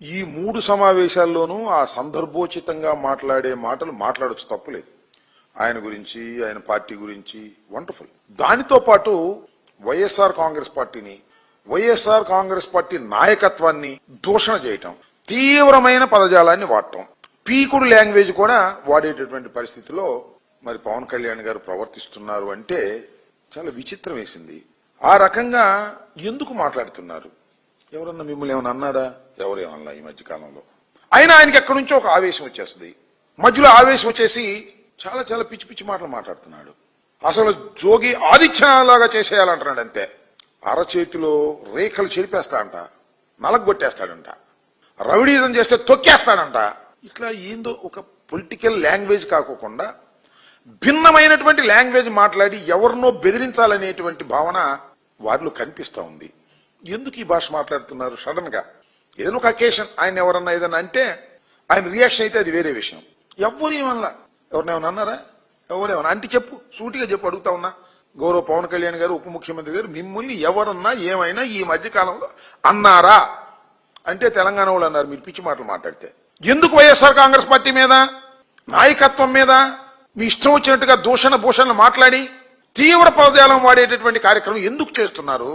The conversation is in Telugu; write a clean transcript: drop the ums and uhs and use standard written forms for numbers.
ఈ 3 సమావేశాల్లోనూ ఆ సందర్భోచితంగా మాట్లాడే మాటలు మాట్లాడొచ్చు, తప్పులేదు. ఆయన గురించి, ఆయన పార్టీ గురించి వండర్ఫుల్. దానితో పాటు వైఎస్ఆర్ కాంగ్రెస్ పార్టీని, వైఎస్ఆర్ కాంగ్రెస్ పార్టీ నాయకత్వాన్ని దూషణ చేయటం, తీవ్రమైన పదజాలాన్ని వాడటం, పీకుడు లాంగ్వేజ్ కూడా వాడేటటువంటి పరిస్థితిలో మరి పవన్ కళ్యాణ్ గారు ప్రవర్తిస్తున్నారు అంటే చాలా విచిత్రం వేసింది. ఆ రకంగా ఎందుకు మాట్లాడుతున్నారు? ఎవరన్నా మిమ్మల్ని ఏమైనా అన్నారా? ఎవరేమన్నా ఈ మధ్య కాలంలో? అయినా ఆయనకి ఎక్కడి నుంచో ఒక ఆవేశం వచ్చేస్తుంది. మధ్యలో ఆవేశం వచ్చేసి చాలా చాలా పిచ్చి పిచ్చి మాటలు మాట్లాడుతున్నాడు. అసలు జోగి ఆదిత్యలాగా చేసేయాలంటున్నాడు అంతే. అరచేతిలో రేఖలు చెరిపేస్తాడంట, నలగొట్టేస్తాడంట, రౌడీజం చేస్తే తొక్కేస్తాడంట. ఇట్లా ఏందో ఒక పొలిటికల్ లాంగ్వేజ్ కాకుండా భిన్నమైనటువంటి లాంగ్వేజ్ మాట్లాడి ఎవరినో బెదిరించాలనేటువంటి భావన వారిలో కనిపిస్తా ఉంది. ఎందుకు ఈ భాష మాట్లాడుతున్నారు? సడన్ గా ఏదైనా ఒక అకేషన్ ఆయన ఎవరన్నా ఏదన్నా అంటే ఆయన రియాక్షన్ అయితే అది వేరే విషయం. ఎవరేమన్నా ఎవరినేమన్నా అన్నారా? ఎవరేమన్నా అంటే చెప్పు, సూటిగా చెప్పు, అడుగుతా ఉన్నా. గౌరవ పవన్ కళ్యాణ్ గారు, ఉప ముఖ్యమంత్రి గారు మిమ్మల్ని ఎవరన్నా ఏమైనా ఈ మధ్య కాలంలో అన్నారా అంటే తెలంగాణ వాళ్ళు అన్నారు మీరు పిచ్చి మాటలు మాట్లాడితే. ఎందుకు వైఎస్ఆర్ కాంగ్రెస్ పార్టీ మీద, నాయకత్వం మీద మీ ఇష్టం వచ్చినట్టుగా దూషణ భూషణలు మాట్లాడి తీవ్ర పదజాలం వాడేటటువంటి కార్యక్రమం ఎందుకు చేస్తున్నారు?